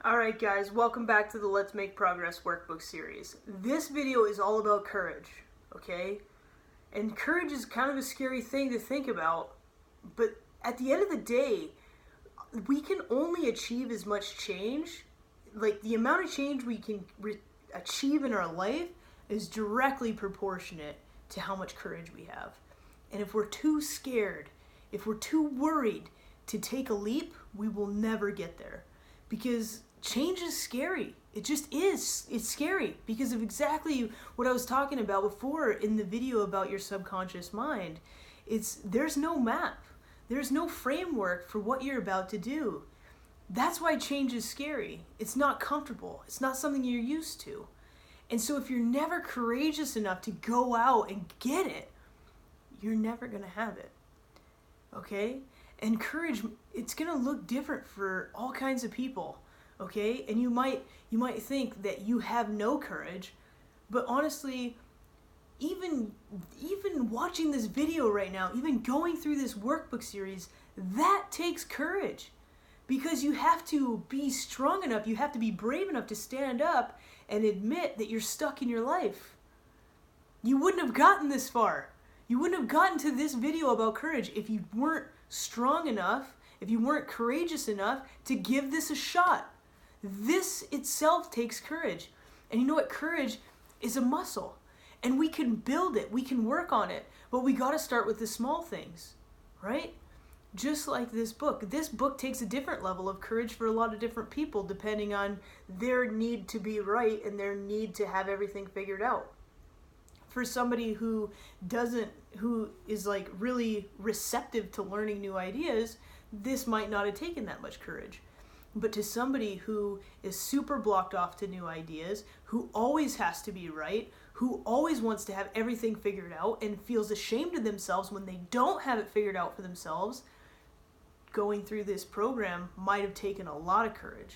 Alright guys, welcome back to the Let's Make Progress Workbook series. This video is all about courage, okay? And courage is kind of a scary thing to think about, but at the end of the day, we can only achieve as much change, like the amount of change we can achieve in our life is directly proportionate to how much courage we have. And if we're too scared, if we're too worried to take a leap, we will never get there. Because change is scary. It just is. It's scary because of exactly what I was talking about before in the video about your subconscious mind. There's no map. There's no framework for what you're about to do. That's why change is scary. It's not comfortable. It's not something you're used to. And so if you're never courageous enough to go out and get it, you're never going to have it. Okay? And courage, it's going to look different for all kinds of people. Okay? And you might think that you have no courage, but honestly, even watching this video right now, even going through this workbook series, that takes courage. Because you have to be strong enough, you have to be brave enough to stand up and admit that you're stuck in your life. You wouldn't have gotten this far. You wouldn't have gotten to this video about courage if you weren't strong enough, if you weren't courageous enough to give this a shot. This itself takes courage. And you know what? Courage is a muscle. And we can build it, we can work on it, but we got to start with the small things, right? Just like this book. This book takes a different level of courage for a lot of different people depending on their need to be right and their need to have everything figured out. For somebody who is like really receptive to learning new ideas, this might not have taken that much courage. But to somebody who is super blocked off to new ideas, who always has to be right, who always wants to have everything figured out and feels ashamed of themselves when they don't have it figured out for themselves, going through this program might have taken a lot of courage.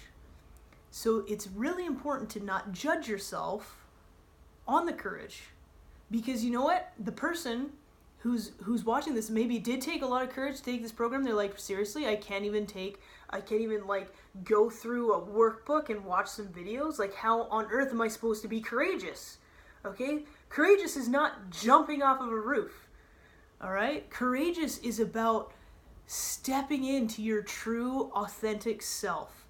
So it's really important to not judge yourself on the courage. Because you know what? The person who's watching this maybe did take a lot of courage to take this program. They're like, seriously, I can't even like go through a workbook and watch some videos. Like, how on earth am I supposed to be courageous? Okay? Courageous is not jumping off of a roof. All right? Courageous is about stepping into your true, authentic self.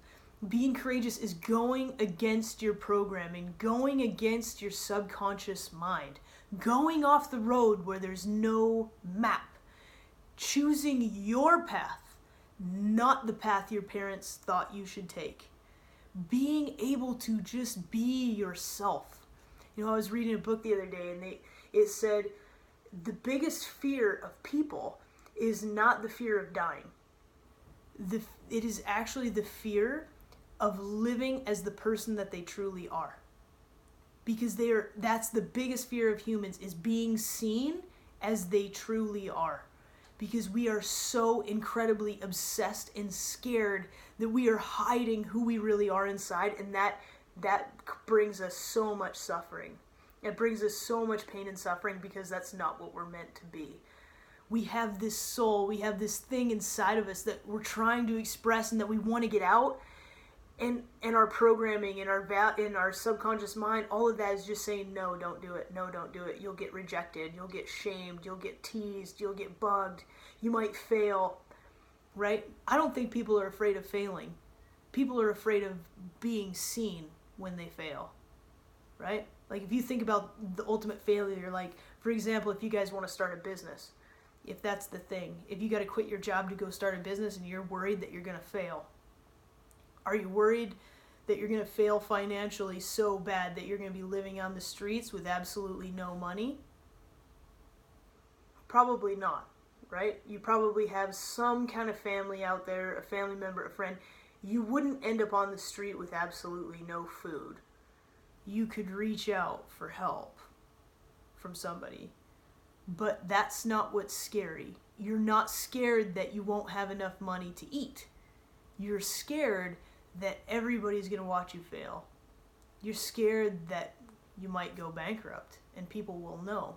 Being courageous is going against your programming, going against your subconscious mind, going off the road where there's no map, choosing your path, not the path your parents thought you should take. Being able to just be yourself. You know, I was reading a book the other day and it said the biggest fear of people is not the fear of dying. It is actually the fear of living as the person that they truly are. Because that's the biggest fear of humans, is being seen as they truly are. Because we are so incredibly obsessed and scared that we are hiding who we really are inside, and that brings us so much suffering. It brings us so much pain and suffering because that's not what we're meant to be. We have this soul, we have this thing inside of us that we're trying to express and that we want to get out. And our programming and our subconscious mind, all of that is just saying, no, don't do it. No, don't do it. You'll get rejected. You'll get shamed. You'll get teased. You'll get bugged. You might fail, right? I don't think people are afraid of failing. People are afraid of being seen when they fail, right? Like if you think about the ultimate failure, like, for example, if you guys want to start a business, if that's the thing, if you got to quit your job to go start a business and you're worried that you're going to fail, are you worried that you're going to fail financially so bad that you're going to be living on the streets with absolutely no money? Probably not, right? You probably have some kind of family out there, a family member, a friend. You wouldn't end up on the street with absolutely no food. You could reach out for help from somebody. But that's not what's scary. You're not scared that you won't have enough money to eat. You're scared that everybody's going to watch you fail. You're scared that you might go bankrupt and people will know,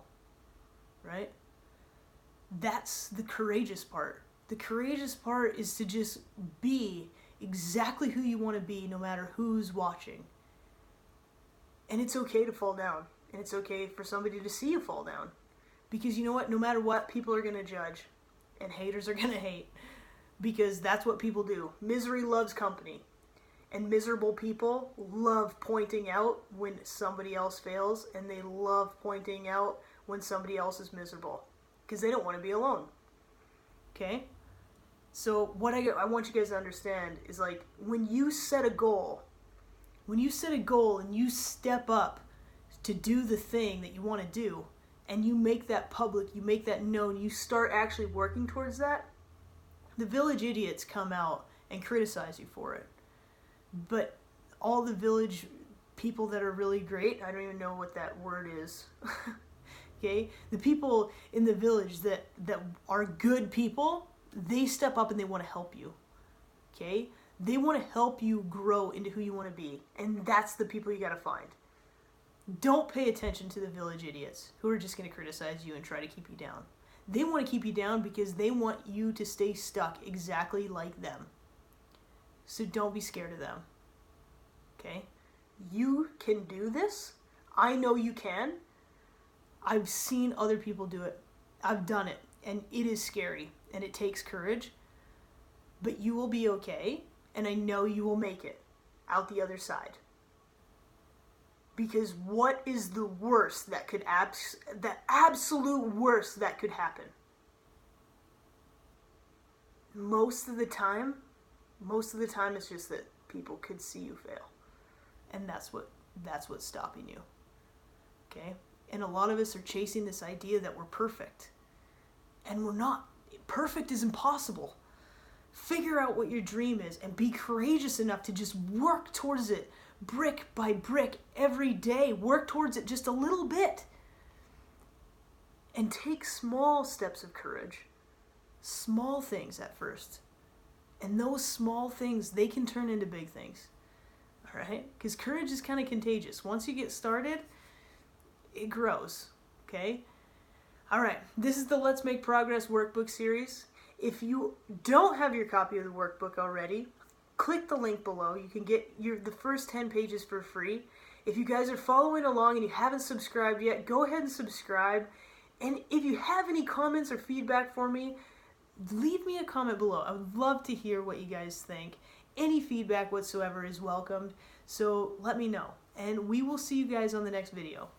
right? That's the courageous part. The courageous part is to just be exactly who you want to be no matter who's watching. And it's okay to fall down. And it's okay for somebody to see you fall down. Because you know what? No matter what, people are going to judge. And haters are going to hate. Because that's what people do. Misery loves company. And miserable people love pointing out when somebody else fails. And they love pointing out when somebody else is miserable. Because they don't want to be alone. Okay? So what I want you guys to understand is, like, when you set a goal and you step up to do the thing that you want to do, and you make that public, you make that known, you start actually working towards that, the village idiots come out and criticize you for it. But all the village people that are really great, I don't even know what that word is, okay? The people in the village that are good people, they step up and they want to help you, okay? They want to help you grow into who you want to be. And that's the people you got to find. Don't pay attention to the village idiots who are just going to criticize you and try to keep you down. They want to keep you down because they want you to stay stuck exactly like them. So don't be scared of them. Okay? You can do this. I know you can. I've seen other people do it. I've done it. And it is scary. And it takes courage. But you will be okay. And I know you will make it out the other side. Because what is the worst that could, the absolute worst that could happen? Most of the time it's just that people could see you fail. And that's what's stopping you. Okay? And a lot of us are chasing this idea that we're perfect. And we're not. Perfect is impossible. Figure out what your dream is and be courageous enough to just work towards it brick by brick every day. Work towards it just a little bit. And take small steps of courage. Small things at first. And those small things, they can turn into big things. All right? Because courage is kind of contagious. Once you get started, it grows. Okay? All right. This is the Let's Make Progress workbook series. If you don't have your copy of the workbook already, click the link below. You can get the first 10 pages for free. If you guys are following along and you haven't subscribed yet, go ahead and subscribe. And if you have any comments or feedback for me, leave me a comment below. I would love to hear what you guys think. Any feedback whatsoever is welcomed. So let me know. And we will see you guys on the next video.